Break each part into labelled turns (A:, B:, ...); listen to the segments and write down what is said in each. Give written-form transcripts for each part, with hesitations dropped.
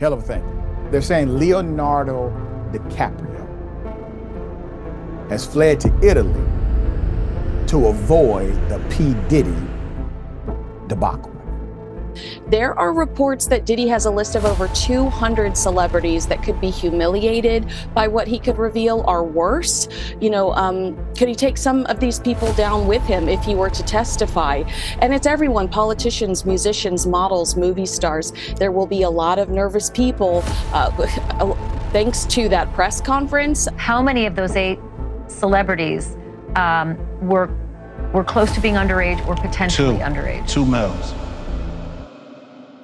A: Hell of a thing. They're saying Leonardo DiCaprio has fled to Italy to avoid the P. Diddy debacle.
B: There are reports that Diddy has a list of over 200 celebrities that could be humiliated by what he could reveal or worse. Could he take some of these people down with him if he were to testify? And it's everyone, politicians, musicians, models, movie stars. There will be a lot of nervous people thanks to that press conference.
C: How many of those 8 celebrities were close to being underage or potentially underage?
D: 2 males.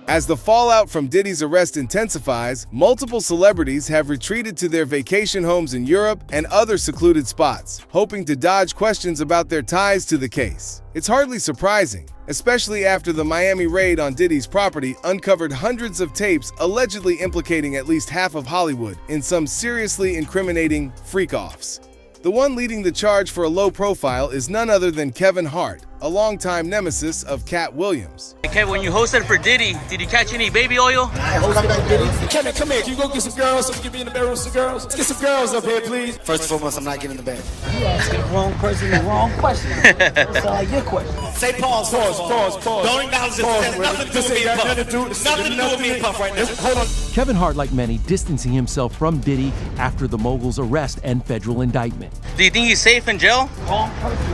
E: As the fallout from Diddy's arrest intensifies, multiple celebrities have retreated to their vacation homes in Europe and other secluded spots, hoping to dodge questions about their ties to the case. It's hardly surprising, especially after the Miami raid on Diddy's property uncovered hundreds of tapes allegedly implicating at least half of Hollywood in some seriously incriminating freak-offs. The one leading the charge for a low profile is none other than Kevin Hart, a longtime nemesis of Katt Williams.
F: Hey, Kevin, when you hosted for Diddy, did you catch any baby oil?
G: I hosted for Diddy. Kevin, come here. Can you go get some girls so we can be in the bedroom with some girls? Let's get some girls up here, please. First and foremost, I'm not getting in the bed.
H: You asking the wrong person the wrong question. That sound like your question.
G: Say pause. Don't acknowledge this. It has nothing to do with me and Puff. Nothing to do with me and Puff right now. Hold on.
I: Kevin Hart, like many, distancing himself from Diddy after the mogul's arrest and federal indictment.
F: Do you think he's safe in jail?
H: Wrong person.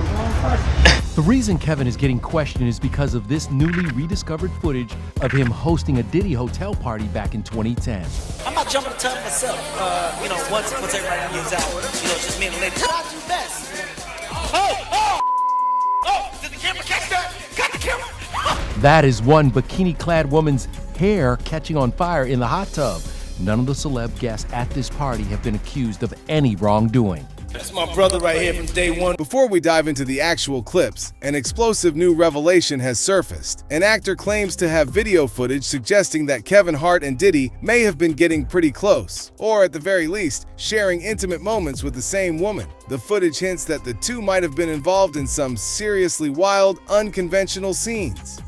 I: The reason Kevin is getting questioned is because of this newly rediscovered footage of him hosting a Diddy hotel party back in 2010.
H: I'm not jumping the tongue myself. Once everybody moves out, just me and the lady. What I do best?
G: Oh! Did the camera catch that? Got the camera!
I: That is one bikini-clad woman's hair catching on fire in the hot tub. None of the celeb guests at this party have been accused of any wrongdoing.
G: That's my brother right here from day one.
E: Before we dive into the actual clips, an explosive new revelation has surfaced. An actor claims to have video footage suggesting that Kevin Hart and Diddy may have been getting pretty close, or at the very least, sharing intimate moments with the same woman. The footage hints that the two might have been involved in some seriously wild, unconventional scenes.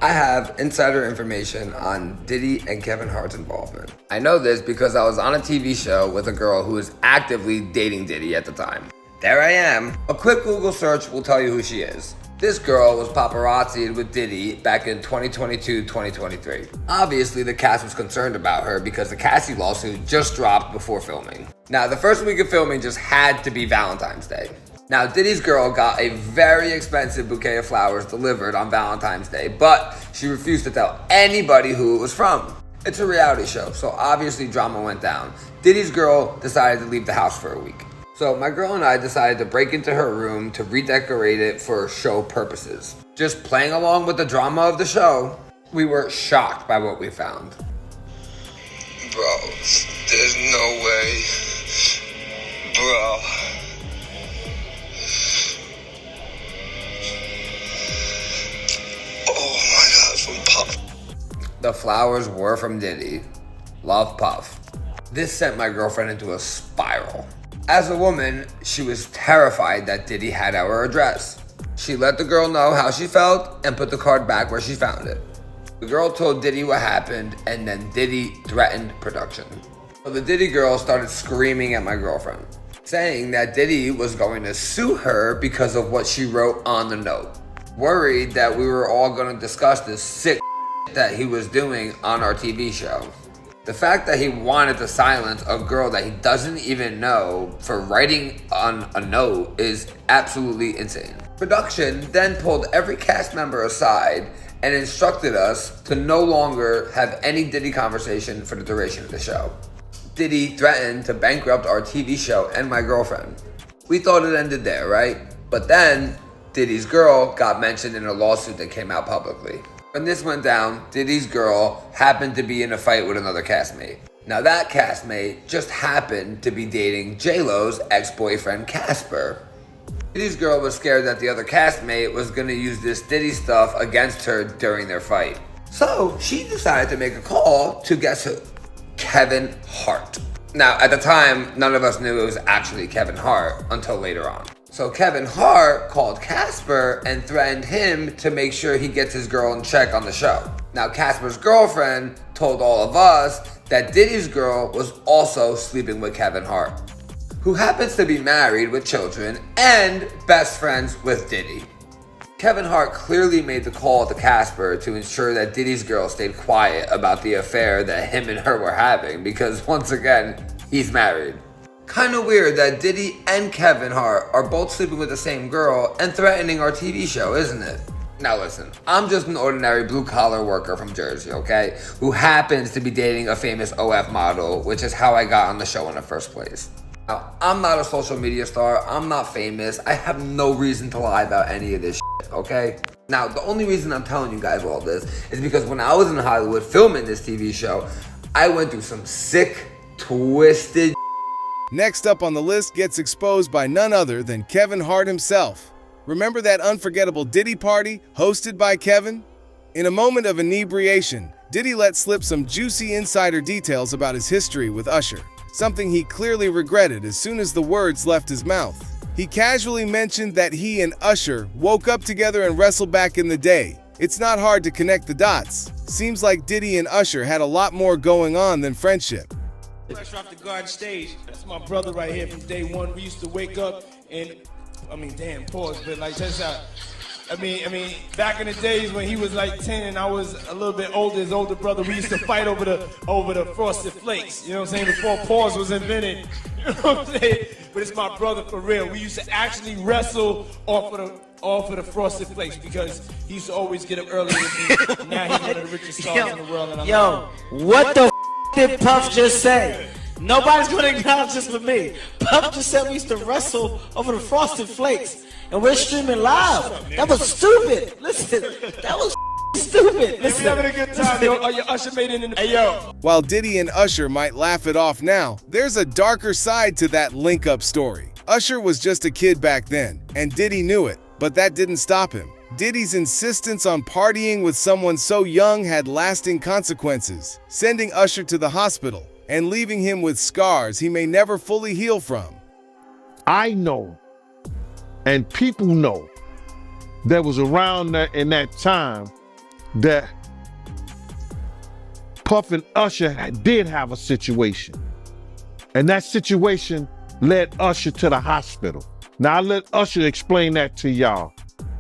J: I have insider information on Diddy and Kevin Hart's involvement. I know this because I was on a TV show with a girl who was actively dating Diddy at the time. There I am. A quick Google search will tell you who she is. This girl was paparazzi'd with Diddy back in 2022-2023. Obviously, the cast was concerned about her because the Cassie lawsuit just dropped before filming. Now, the first week of filming just had to be Valentine's Day. Now, Diddy's girl got a very expensive bouquet of flowers delivered on Valentine's Day, but she refused to tell anybody who it was from. It's a reality show, so obviously drama went down. Diddy's girl decided to leave the house for a week. So my girl and I decided to break into her room to redecorate it for show purposes. Just playing along with the drama of the show, we were shocked by what we found.
K: Bro, there's no way. Bro.
J: The flowers were from Diddy. Love, Puff. This sent my girlfriend into a spiral. As a woman, she was terrified that Diddy had our address. She let the girl know how she felt and put the card back where she found it. The girl told Diddy what happened, and then Diddy threatened production. So the Diddy girl started screaming at my girlfriend, saying that Diddy was going to sue her because of what she wrote on the note. Worried that we were all going to discuss this sick that he was doing on our TV show. The fact that he wanted to silence a girl that he doesn't even know for writing on a note is absolutely insane. Production then pulled every cast member aside and instructed us to no longer have any Diddy conversation for the duration of the show. Diddy threatened to bankrupt our TV show and my girlfriend. We thought it ended there, right? But then Diddy's girl got mentioned in a lawsuit that came out publicly. When this went down, Diddy's girl happened to be in a fight with another castmate. Now that castmate just happened to be dating J-Lo's ex-boyfriend Casper. Diddy's girl was scared that the other castmate was gonna use this Diddy stuff against her during their fight. So she decided to make a call to guess who? Kevin Hart. Now at the time, none of us knew it was actually Kevin Hart until later on. So Kevin Hart called Casper and threatened him to make sure he gets his girl in check on the show. Now Casper's girlfriend told all of us that Diddy's girl was also sleeping with Kevin Hart, who happens to be married with children and best friends with Diddy. Kevin Hart clearly made the call to Casper to ensure that Diddy's girl stayed quiet about the affair that him and her were having because, once again, he's married. Kinda weird that Diddy and Kevin Hart are both sleeping with the same girl and threatening our TV show, isn't it? Now listen, I'm just an ordinary blue-collar worker from Jersey, okay? Who happens to be dating a famous OF model, which is how I got on the show in the first place. Now, I'm not a social media star, I'm not famous, I have no reason to lie about any of this shit, okay? Now, the only reason I'm telling you guys all this is because when I was in Hollywood filming this TV show, I went through some sick, twisted.
E: Next up on the list gets exposed by none other than Kevin Hart himself. Remember that unforgettable Diddy party hosted by Kevin? In a moment of inebriation, Diddy let slip some juicy insider details about his history with Usher, something he clearly regretted as soon as the words left his mouth. He casually mentioned that he and Usher woke up together and wrestled back in the day. It's not hard to connect the dots. Seems like Diddy and Usher had a lot more going on than friendship.
G: Fresh off the garden stage. That's my brother right here from day one. We used to wake up and, pause, but like, check this out. Back in the days when he was like 10 and I was a little bit older, his older brother, we used to fight over the Frosted Flakes. You know what I'm saying? Before pause was invented. You know what I'm saying? But it's my brother for real. We used to actually wrestle off of the Frosted Flakes because he used to always get up early with me. Now he's one of the richest stars in the world. And
H: what the did Puff just say? Nobody's gonna acknowledge this for me. Puff just said we used to wrestle over the Frosted Flakes. And we're streaming live. That was stupid. Listen, that was stupid.
G: Listen. We're having a good time, yo. Oh, your Usher made it in the... Hey, yo.
E: While Diddy and Usher might laugh it off now, there's a darker side to that link-up story. Usher was just a kid back then, and Diddy knew it, but that didn't stop him. Diddy's insistence on partying with someone so young had lasting consequences, sending Usher to the hospital and leaving him with scars he may never fully heal from.
D: I know, and people know, that was around in that time that Puff and Usher did have a situation. And that situation led Usher to the hospital. Now I let Usher explain that to y'all.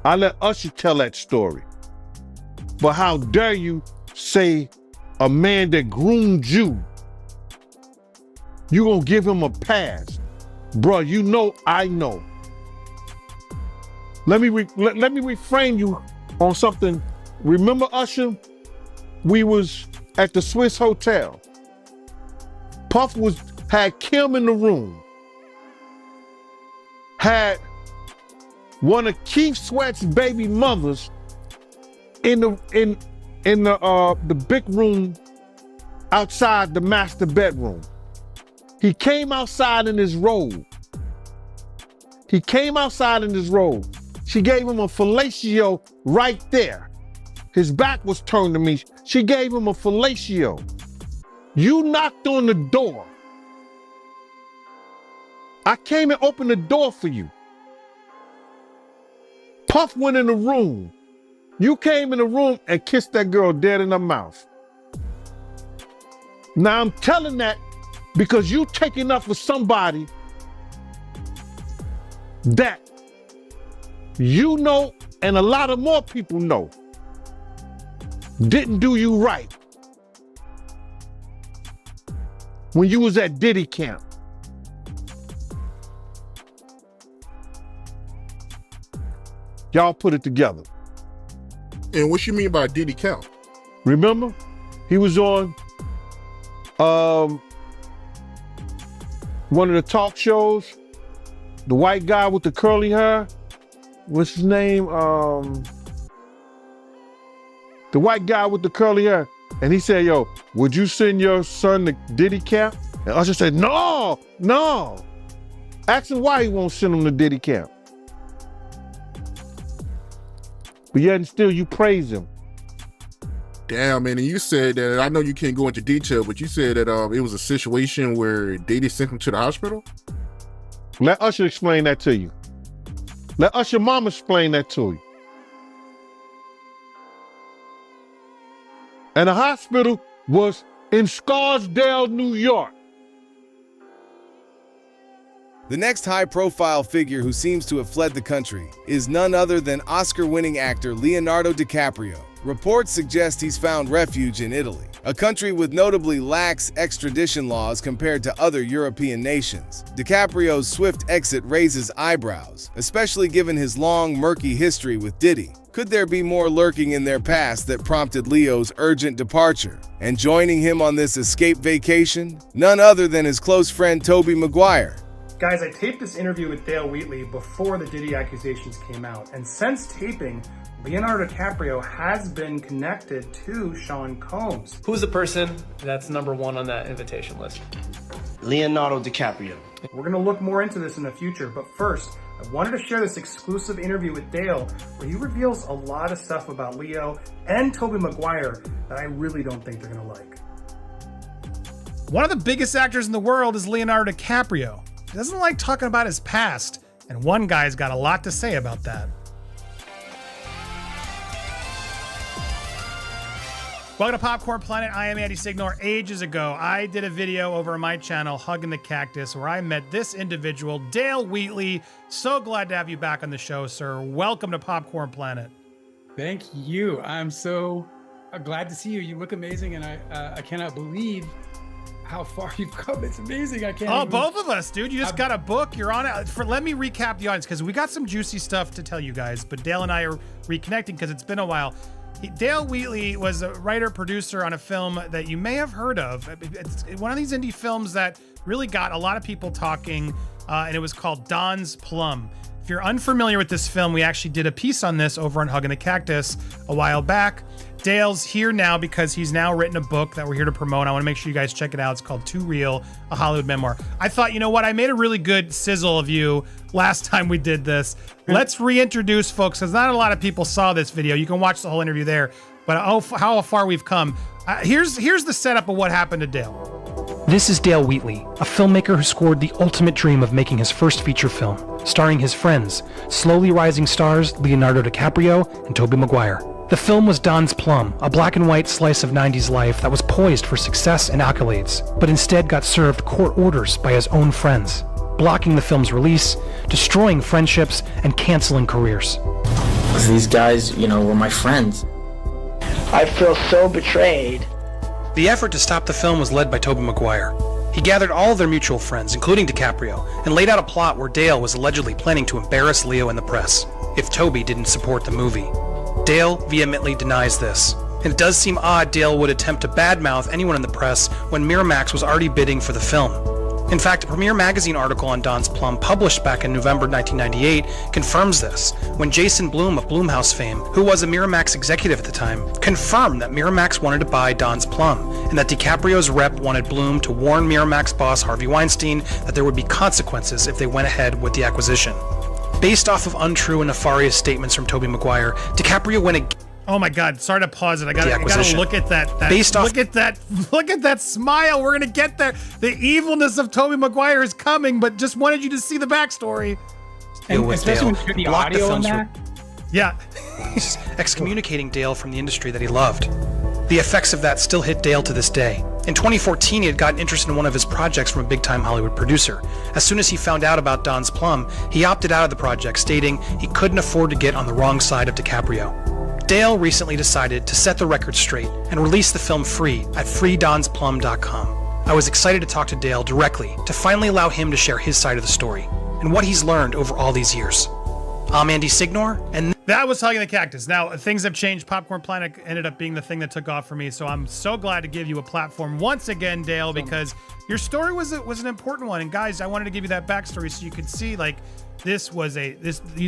D: I let Usher tell that story. But how dare you say a man that groomed you, you gonna give him a pass? Bruh, you know I know. Let me reframe you on something. Remember Usher? We was at the Swiss Hotel. Puff had Kim in the room. Had one of Keith Sweat's baby mothers in the big room outside the master bedroom. He came outside in his robe. She gave him a fellatio right there. His back was turned to me. She gave him a fellatio. You knocked on the door. I came and opened the door for you. Puff went in the room. You came in the room and kissed that girl dead in her mouth. Now I'm telling that because you taking up for somebody that you know, and a lot of more people know, didn't do you right when you was at Diddy camp. Y'all put it together.
L: And what you mean by Diddy camp?
D: Remember, he was on one of the talk shows, the white guy with the curly hair. What's his name? The white guy with the curly hair. And he said, yo, would you send your son to Diddy camp? And Usher said, no. Ask him why he won't send him to Diddy camp. But yet and still you praise him.
L: Damn, man, and you said that, I know you can't go into detail, but you said that it was a situation where Diddy sent him to the hospital?
D: Let Usher explain that to you. Let Usher mama explain that to you. And the hospital was in Scarsdale, New York.
E: The next high-profile figure who seems to have fled the country is none other than Oscar-winning actor Leonardo DiCaprio. Reports suggest he's found refuge in Italy, a country with notably lax extradition laws compared to other European nations. DiCaprio's swift exit raises eyebrows, especially given his long, murky history with Diddy. Could there be more lurking in their past that prompted Leo's urgent departure? And joining him on this escape vacation? None other than his close friend Tobey Maguire.
M: Guys, I taped this interview with Dale Wheatley before the Diddy accusations came out, and since taping, Leonardo DiCaprio has been connected to Sean Combs.
N: Who's the person that's number one on that invitation list?
O: Leonardo DiCaprio.
M: We're going to look more into this in the future, but first, I wanted to share this exclusive interview with Dale where he reveals a lot of stuff about Leo and Tobey Maguire that I really don't think they're going to like.
P: One of the biggest actors in the world is Leonardo DiCaprio. He doesn't like talking about his past, and one guy's got a lot to say about that. Welcome to Popcorn Planet. I am Andy Signor. Ages ago, I did a video over on my channel, Hugging the Cactus, where I met this individual, Dale Wheatley. So glad to have you back on the show, sir. Welcome to Popcorn Planet.
Q: Thank you. I'm so glad to see you. You look amazing, and I cannot believe how far you've come. It's amazing. I can't.
P: Oh, both of us, dude. You just got a book. You're on it. Let me recap the audience because we got some juicy stuff to tell you guys. But Dale and I are reconnecting because it's been a while. Dale Wheatley was a writer producer on a film that you may have heard of. It's one of these indie films that really got a lot of people talking, and it was called Don's Plum. If you're unfamiliar with this film, we actually did a piece on this over on Hugging the Cactus a while back. Dale's here now because he's now written a book that we're here to promote. I want to make sure you guys check it out. It's called Too Real, a Hollywood Memoir. I thought, you know what? I made a really good sizzle of you last time we did this. Let's reintroduce folks, because not a lot of people saw this video. You can watch the whole interview there, but how far we've come. Here's the setup of what happened to Dale.
R: This is Dale Wheatley, a filmmaker who scored the ultimate dream of making his first feature film, starring his friends, slowly rising stars Leonardo DiCaprio and Tobey Maguire. The film was Don's Plum, a black and white slice of 90s life that was poised for success and accolades, but instead got served court orders by his own friends, blocking the film's release, destroying friendships, and canceling careers.
O: These guys, were my friends. I feel so betrayed.
R: The effort to stop the film was led by Tobey Maguire. He gathered all of their mutual friends, including DiCaprio, and laid out a plot where Dale was allegedly planning to embarrass Leo in the press if Tobey didn't support the movie. Dale vehemently denies this, and it does seem odd Dale would attempt to badmouth anyone in the press when Miramax was already bidding for the film. In fact, a Premiere Magazine article on Don's Plum published back in November 1998 confirms this, when Jason Blum of Blumhouse fame, who was a Miramax executive at the time, confirmed that Miramax wanted to buy Don's Plum, and that DiCaprio's rep wanted Blum to warn Miramax boss Harvey Weinstein that there would be consequences if they went ahead with the acquisition. Based off of untrue and nefarious statements from Tobey Maguire, DiCaprio went
P: Oh my God! Sorry to pause it. I gotta look at that. Look at that smile. We're gonna get there. The evilness of Tobey Maguire is coming, but just wanted you to see the backstory.
Q: And especially when you hear the audio on that.
P: Yeah.
R: He's excommunicating Dale from the industry that he loved. The effects of that still hit Dale to this day. In 2014, he had gotten interested in one of his projects from a big-time Hollywood producer. As soon as he found out about Don's Plum, he opted out of the project, stating he couldn't afford to get on the wrong side of DiCaprio. Dale recently decided to set the record straight and release the film free at freedonsplum.com. I was excited to talk to Dale directly to finally allow him to share his side of the story and what he's learned over all these years. I'm Andy Signor, and
P: that was Hugging the Cactus. Now, things have changed. Popcorn Planet ended up being the thing that took off for me, so I'm so glad to give you a platform once again, Dale, because your story was an important one. And guys, I wanted to give you that backstory so you could see, like, these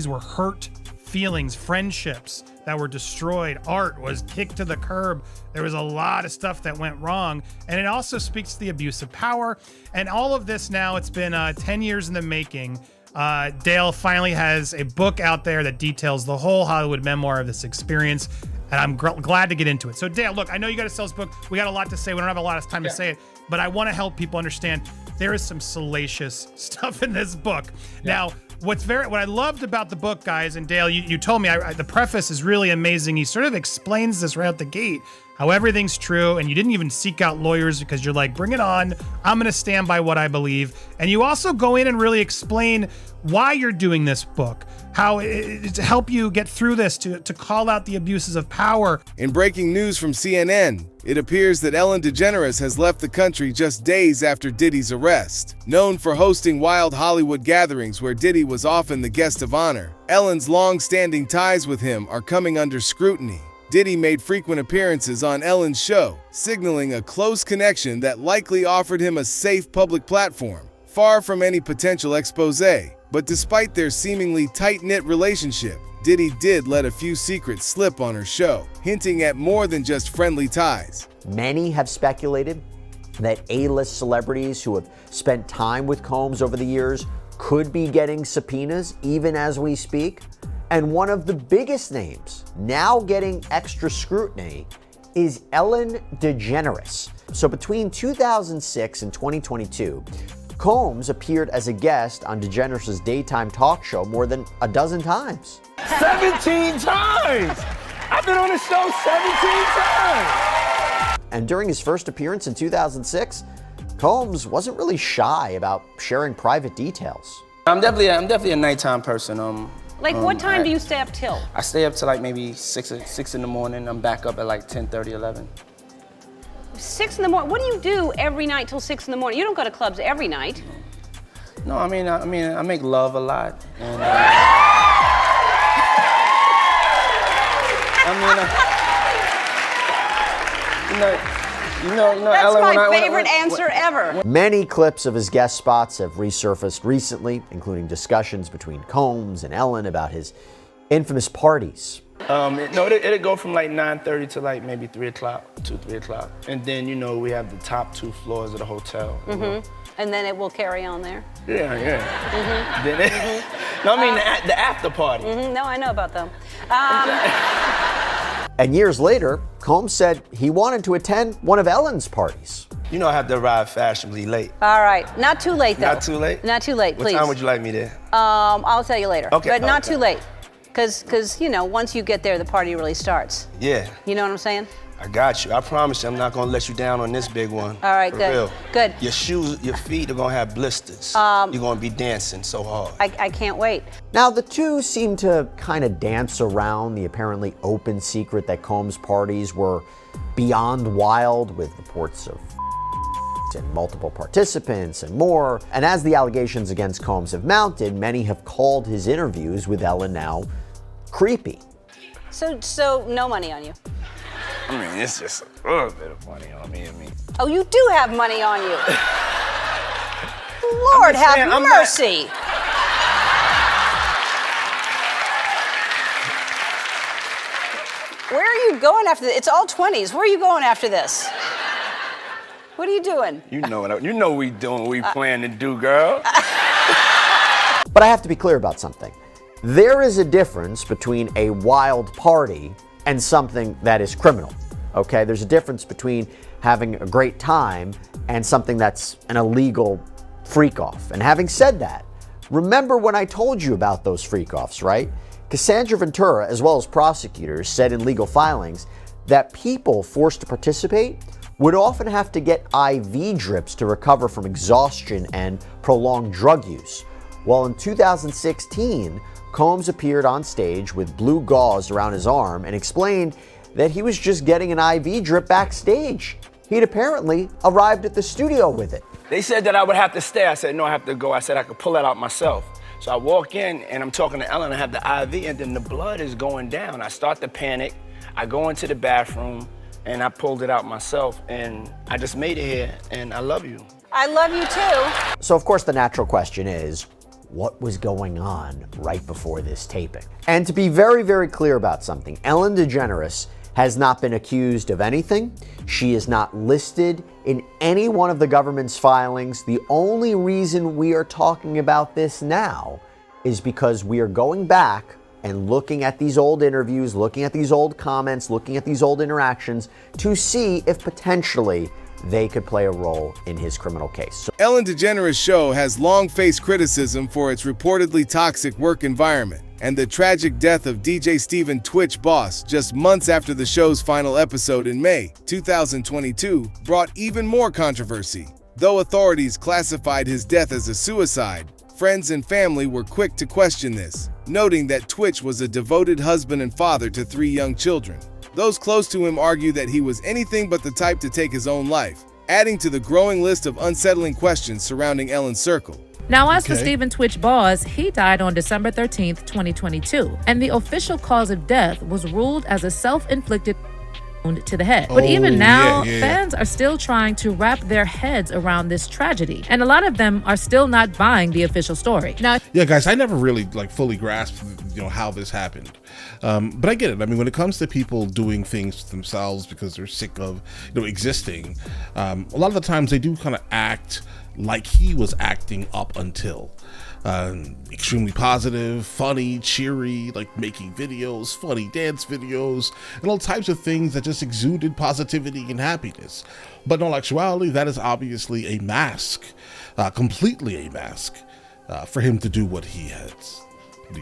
P: were hurt feelings, friendships that were destroyed. Art was kicked to the curb. There was a lot of stuff that went wrong. And it also speaks to the abuse of power. And all of this now, it's been 10 years in the making. Dale finally has a book out there that details the whole Hollywood memoir of this experience. And I'm glad to get into it. So Dale, look, I know you got to sell this book. We got a lot to say. We don't have a lot of time to say it, but I want to help people understand there is some salacious stuff in this book. Now, what I loved about the book, guys, and Dale, you told me the preface is really amazing. He sort of explains this right out the gate, how everything's true, and you didn't even seek out lawyers because you're like, bring it on. I'm going to stand by what I believe. And you also go in and really explain why you're doing this book, how to help you get through this, to call out the abuses of power.
E: In breaking news from CNN, it appears that Ellen DeGeneres has left the country just days after Diddy's arrest. Known for hosting wild Hollywood gatherings where Diddy was often the guest of honor, Ellen's long-standing ties with him are coming under scrutiny. Diddy made frequent appearances on Ellen's show, signaling a close connection that likely offered him a safe public platform, far from any potential expose. But despite their seemingly tight-knit relationship, Diddy did let a few secrets slip on her show, hinting at more than just friendly ties.
S: Many have speculated that A-list celebrities who have spent time with Combs over the years could be getting subpoenas even as we speak. And one of the biggest names now getting extra scrutiny is Ellen DeGeneres. So between 2006 and 2022, Combs appeared as a guest on DeGeneres' daytime talk show more than a dozen times.
A: 17 times! I've been on the show 17 times!
S: And during his first appearance in 2006, Combs wasn't really shy about sharing private details.
T: I'm definitely a nighttime person.
U: Like what time do you stay up till?
T: I stay up till like maybe 6 in the morning. I'm back up at like 10:30, 11.
U: 6 in the morning. What do you do every night till 6 in the morning? You don't go to clubs every night.
T: No, I mean, I make love a lot. And,
U: That's
T: Ellen,
U: my favorite answer ever.
S: Many clips of his guest spots have resurfaced recently, including discussions between Combs and Ellen about his infamous parties.
T: It'd go from like 9:30 to like maybe 3 o'clock, 3 o'clock. And then, we have the top 2 floors of the hotel.
U: And then it will carry on there?
T: Yeah. Then the after party.
U: No, I know about them.
S: And years later, Combs said he wanted to attend one of Ellen's parties.
T: I have to arrive fashionably late.
U: All right, not too late though.
T: Not too late?
U: Not too late, please.
T: What time would you like me there?
U: I'll tell you later.
T: Okay.
U: But not too late. Because once you get there, the party really starts.
T: Yeah.
U: You know what I'm saying?
T: I got you. I promise you I'm not gonna let you down on this big one.
U: All right,
T: For
U: good.
T: real.
U: Good.
T: Your shoes, your feet are gonna have blisters. You're gonna be dancing so hard.
U: I can't wait.
S: Now, the two seem to kind of dance around the apparently open secret that Combs' parties were beyond wild, with reports of and multiple participants and more. And as the allegations against Combs have mounted, many have called his interviews with Ellen now creepy.
U: So no money on you?
T: I mean, it's just a little bit of money on me.
U: Oh, you do have money on you. Lord have mercy. Where are you going after this? It's all 20s. Where are you going after this? What are you doing?
T: You know we doing what we plan to do, girl.
S: But I have to be clear about something. There is a difference between a wild party and something that is criminal, okay? There's a difference between having a great time and something that's an illegal freak-off. And having said that, remember when I told you about those freak-offs, right? Cassandra Ventura, as well as prosecutors, said in legal filings that people forced to participate would often have to get IV drips to recover from exhaustion and prolonged drug use. Well, in 2016, Combs appeared on stage with blue gauze around his arm and explained that he was just getting an IV drip backstage. He'd apparently arrived at the studio with it.
T: They said that I would have to stay. I said, no, I have to go. I said I could pull that out myself. So I walk in and I'm talking to Ellen. I have the IV and then the blood is going down. I start to panic. I go into the bathroom and I pulled it out myself and I just made it here and I love you.
U: I love you too.
S: So of course the natural question is, what was going on right before this taping? And to be very, very clear about something, Ellen DeGeneres has not been accused of anything. She is not listed in any one of the government's filings. The only reason we are talking about this now is because we are going back and looking at these old interviews, looking at these old comments, looking at these old interactions to see if potentially they could play a role in his criminal case.
E: Ellen DeGeneres' show has long faced criticism for its reportedly toxic work environment. and the tragic death of DJ Steven Twitch Boss just months after the show's final episode in May 2022 brought even more controversy. Though authorities classified his death as a suicide, friends and family were quick to question this, noting that Twitch was a devoted husband and father to 3 young children. Those close to him argue that he was anything but the type to take his own life, adding to the growing list of unsettling questions surrounding Ellen's circle.
B: Now, as for Steven Twitch Boss, he died on December 13th, 2022, and the official cause of death was ruled as a self-inflicted wound to the head. But even now, fans are still trying to wrap their heads around this tragedy, and a lot of them are still not buying the official story. Now,
V: yeah, guys, I never really fully grasped, how this happened. But I get it. I mean, when it comes to people doing things to themselves because they're sick of, existing, a lot of the times they do kind of act like he was acting up until. Extremely positive, funny, cheery, like making videos, funny dance videos, and all types of things that just exuded positivity and happiness. But in all actuality, that is obviously a mask, completely a mask, for him to do what he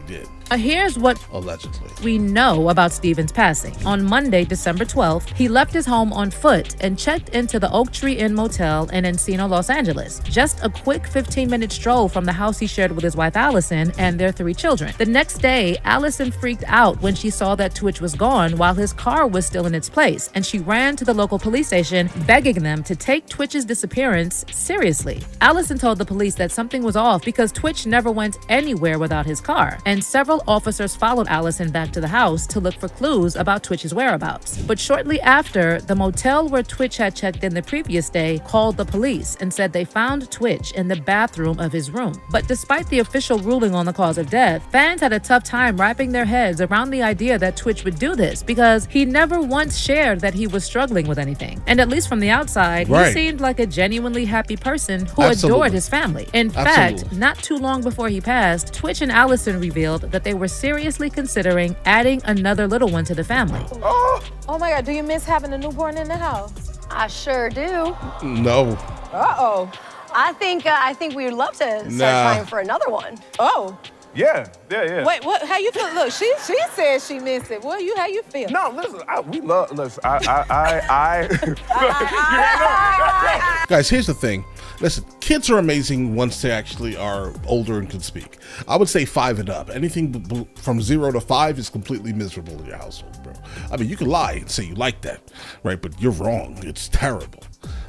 V: did.
B: Here's what
V: allegedly
B: we know about Steven's passing. On Monday, December 12th, he left his home on foot and checked into the Oak Tree Inn Motel in Encino, Los Angeles. Just a quick 15-minute stroll from the house he shared with his wife Allison and their 3 children. The next day, Allison freaked out when she saw that Twitch was gone while his car was still in its place, and she ran to the local police station begging them to take Twitch's disappearance seriously. Allison told the police that something was off because Twitch never went anywhere without his car, and several officers followed Allison back to the house to look for clues about Twitch's whereabouts. But shortly after, the motel where Twitch had checked in the previous day called the police and said they found Twitch in the bathroom of his room. But despite the official ruling on the cause of death, fans had a tough time wrapping their heads around the idea that Twitch would do this because he never once shared that he was struggling with anything. And at least from the outside, he seemed like a genuinely happy person who adored his family. In fact, not too long before he passed, Twitch and Allison revealed that they were seriously considering adding another little one to the family.
W: Oh my God, do you miss having a newborn in the house?
U: I sure do.
V: No.
W: Uh-oh.
U: I think we would love to start trying for another one.
W: Oh.
X: Yeah.
W: Wait, what? How you feel? Look, she said she missed it. How you feel?
X: No, listen,
V: Guys, here's the thing. Listen, kids are amazing once they actually are older and can speak. I would say 5 and up. Anything from 0 to 5 is completely miserable in your household, bro. I mean, you can lie and say you like that, right? But you're wrong. It's terrible.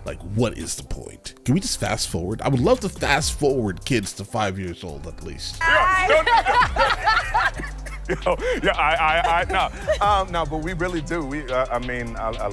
V: Like, what is the point? Can we just fast forward? I would love to fast forward kids to 5 years old at least.
X: No, but we really do. I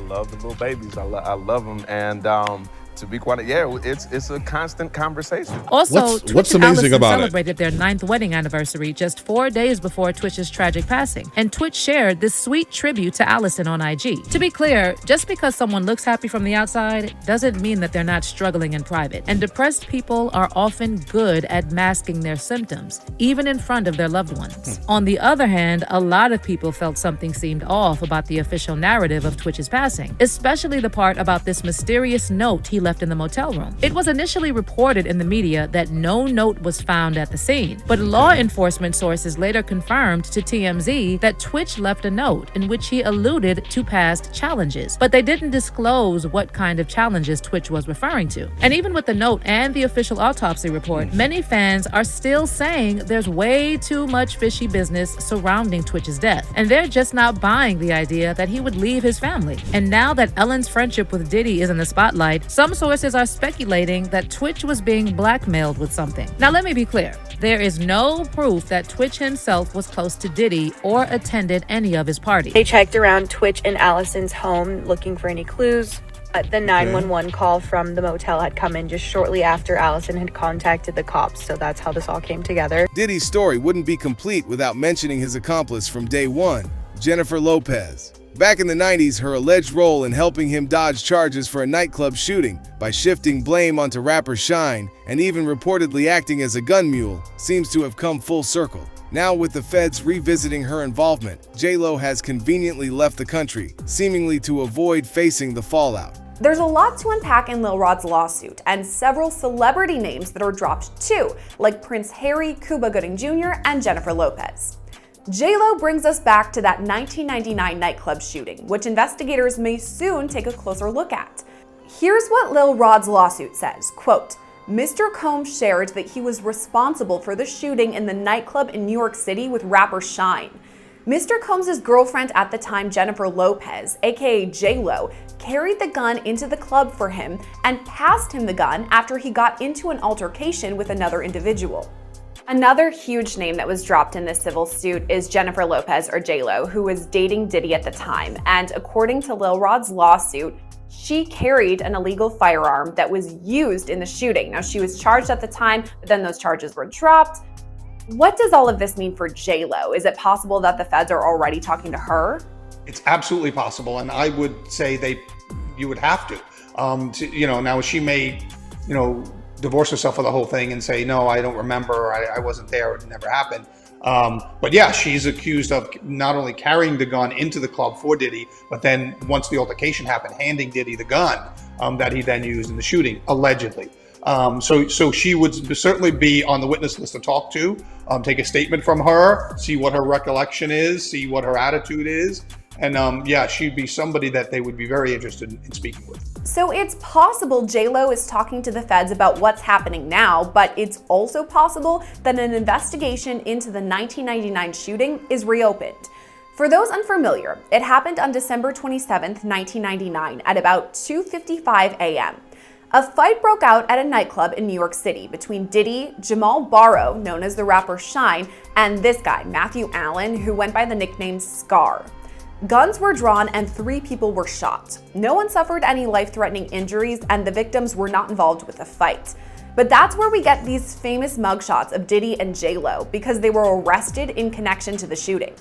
X: love the little babies. I love them, and to be quite, it's a constant conversation.
B: Also,
V: what's amazing about
B: celebrated their 9th wedding anniversary just 4 days before Twitch's tragic passing, and Twitch shared this sweet tribute to Allison on IG. To be clear, just because someone looks happy from the outside doesn't mean that they're not struggling in private, and depressed people are often good at masking their symptoms, even in front of their loved ones. On the other hand, a lot of people felt something seemed off about the official narrative of Twitch's passing, especially the part about this mysterious note he left in the motel room. It was initially reported in the media that no note was found at the scene, but law enforcement sources later confirmed to TMZ that Twitch left a note in which he alluded to past challenges, but they didn't disclose what kind of challenges Twitch was referring to. And even with the note and the official autopsy report, many fans are still saying there's way too much fishy business surrounding Twitch's death, and they're just not buying the idea that he would leave his family. And now that Ellen's friendship with Diddy is in the spotlight, some sources are speculating that Twitch was being blackmailed with something. Now, let me be clear. There is no proof that Twitch himself was close to Diddy or attended any of his parties.
Y: They checked around Twitch and Allison's home looking for any clues. The 911 call from the motel had come in just shortly after Allison had contacted the cops, so that's how this all came together.
E: Diddy's story wouldn't be complete without mentioning his accomplice from day one, Jennifer Lopez. Back in the 90s, her alleged role in helping him dodge charges for a nightclub shooting by shifting blame onto rapper Shine and even reportedly acting as a gun mule seems to have come full circle. Now, with the feds revisiting her involvement, J-Lo has conveniently left the country, seemingly to avoid facing the fallout.
Z: There's a lot to unpack in Lil Rod's lawsuit, and several celebrity names that are dropped too, like Prince Harry, Cuba Gooding Jr., and Jennifer Lopez. J-Lo brings us back to that 1999 nightclub shooting, which investigators may soon take a closer look at. Here's what Lil Rod's lawsuit says, quote, Mr. Combs shared that he was responsible for the shooting in the nightclub in New York City with rapper Shine. Mr. Combs' girlfriend at the time, Jennifer Lopez, aka J-Lo, carried the gun into the club for him and passed him the gun after he got into an altercation with another individual. Another huge name that was dropped in this civil suit is Jennifer Lopez, or J-Lo, who was dating Diddy at the time. And according to Lil Rod's lawsuit, she carried an illegal firearm that was used in the shooting. Now, she was charged at the time, but then those charges were dropped. What does all of this mean for J-Lo? Is it possible that the feds are already talking to her?
C: It's absolutely possible, and I would say you would have to. Now she may, divorce herself for the whole thing and say, no, I don't remember, I wasn't there, it never happened. But yeah, she's accused of not only carrying the gun into the club for Diddy, but then once the altercation happened, handing Diddy the gun that he then used in the shooting, allegedly. So she would certainly be on the witness list to talk to, take a statement from her, see what her recollection is, see what her attitude is. And she'd be somebody that they would be very interested in speaking with.
Z: So it's possible J-Lo is talking to the feds about what's happening now, but it's also possible that an investigation into the 1999 shooting is reopened. For those unfamiliar, it happened on December 27th, 1999 at about 2:55 a.m. A fight broke out at a nightclub in New York City between Diddy, Jamal Barrow, known as the rapper Shine, and this guy, Matthew Allen, who went by the nickname Scar. Guns were drawn and 3 people were shot. No one suffered any life-threatening injuries and the victims were not involved with the fight. But that's where we get these famous mugshots of Diddy and J-Lo because they were arrested in connection to the shooting.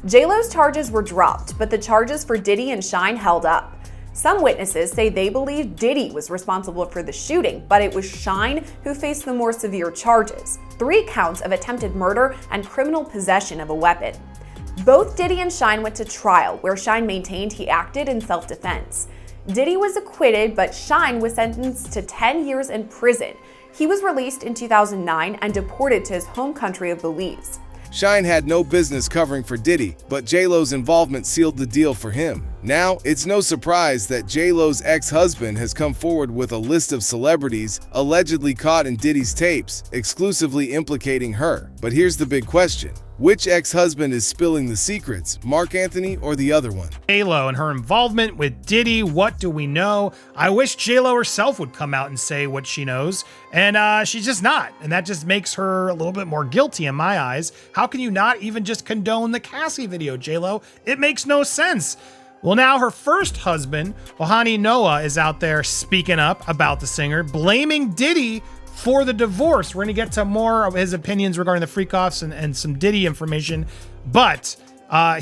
Z: J-Lo's charges were dropped, but the charges for Diddy and Shine held up. Some witnesses say they believe Diddy was responsible for the shooting, but it was Shine who faced the more severe charges, 3 counts of attempted murder and criminal possession of a weapon. Both Diddy and Shine went to trial, where Shine maintained he acted in self-defense. Diddy was acquitted, but Shine was sentenced to 10 years in prison. He was released in 2009 and deported to his home country of Belize.
E: Shine had no business covering for Diddy, but J-Lo's involvement sealed the deal for him. Now, it's no surprise that J-Lo's ex-husband has come forward with a list of celebrities allegedly caught in Diddy's tapes, exclusively implicating her. But here's the big question. Which ex-husband is spilling the secrets, Mark Anthony or the other one?
P: J-Lo and her involvement with Diddy, what do we know? I wish J-Lo herself would come out and say what she knows, and she's just not. And that just makes her a little bit more guilty in my eyes. How can you not even just condone the Cassie video, J-Lo? It makes no sense. Well, now her first husband, Ohan Noah, is out there speaking up about the singer, blaming Diddy for the divorce. We're going to get to more of his opinions regarding the freak-offs and some Diddy information. But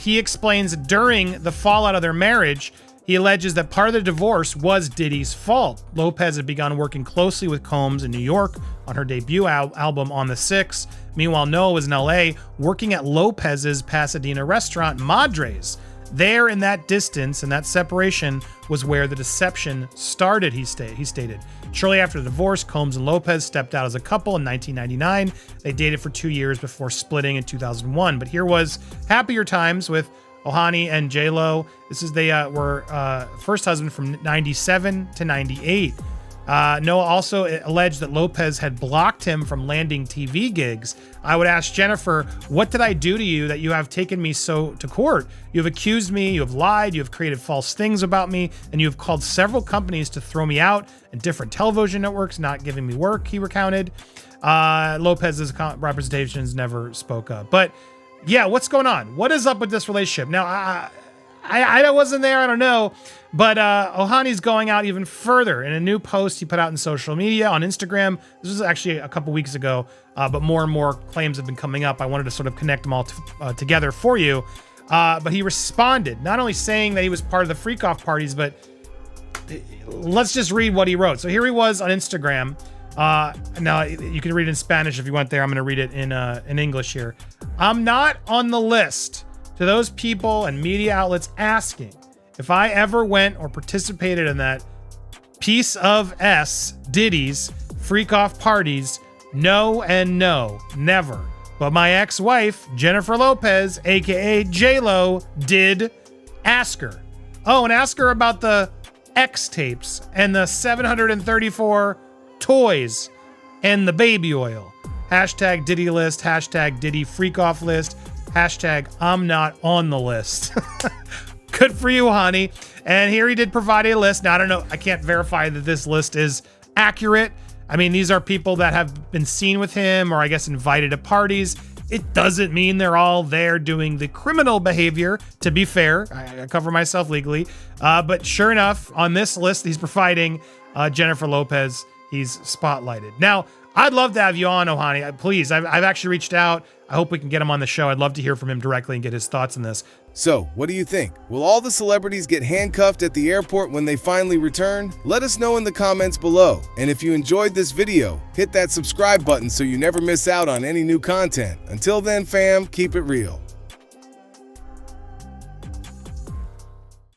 P: he explains during the fallout of their marriage, he alleges that part of the divorce was Diddy's fault. Lopez had begun working closely with Combs in New York on her debut album On the 6. Meanwhile, Noah was in LA working at Lopez's Pasadena restaurant, Madres. There in that distance and that separation was where the deception started, he stated. Shortly after the divorce, Combs and Lopez stepped out as a couple in 1999. They dated for 2 years before splitting in 2001. But here was happier times with Ohan and J-Lo. This is they were first husband from 97 to 98. Noah also alleged that Lopez had blocked him from landing TV gigs. I would ask Jennifer, what did I do to you that you have taken me so to court? You have accused me, you have lied, you have created false things about me, and you have called several companies to throw me out and different television networks not giving me work, he recounted. Lopez's representations never spoke up. But yeah, what's going on? What is up with this relationship? Now, I wasn't there, I don't know, but Ohani's going out even further. In a new post he put out in social media, on Instagram, this was actually a couple weeks ago, but more and more claims have been coming up. I wanted to sort of connect them all together for you. But he responded, not only saying that he was part of the freak-off parties, but let's just read what he wrote. So here he was on Instagram. Now, you can read it in Spanish if you want there. I'm going to read it in English here. I'm not on the list. To those people and media outlets asking if I ever went or participated in that piece of Diddy's freak-off parties, no and no, never. But my ex-wife, Jennifer Lopez, aka J-Lo, did ask her. Oh, and ask her about the X tapes and the 734 toys and the baby oil. Hashtag Diddy list, hashtag Diddy freak off list, hashtag I'm not on the list. Good for you, honey. And here he did provide a list. Now, I don't know, I can't verify that this list is accurate. I mean, these are people that have been seen with him or I guess invited to parties. It doesn't mean they're all there doing the criminal behavior, to be fair. I cover myself legally. But sure enough, on this list he's providing, Jennifer Lopez, he's spotlighted. Now, I'd love to have you on, Ohani. Please, I've actually reached out. I hope we can get him on the show. I'd love to hear from him directly and get his thoughts on this.
E: So, what do you think? Will all the celebrities get handcuffed at the airport when they finally return? Let us know in the comments below. And if you enjoyed this video, hit that subscribe button so you never miss out on any new content. Until then, fam, keep it real.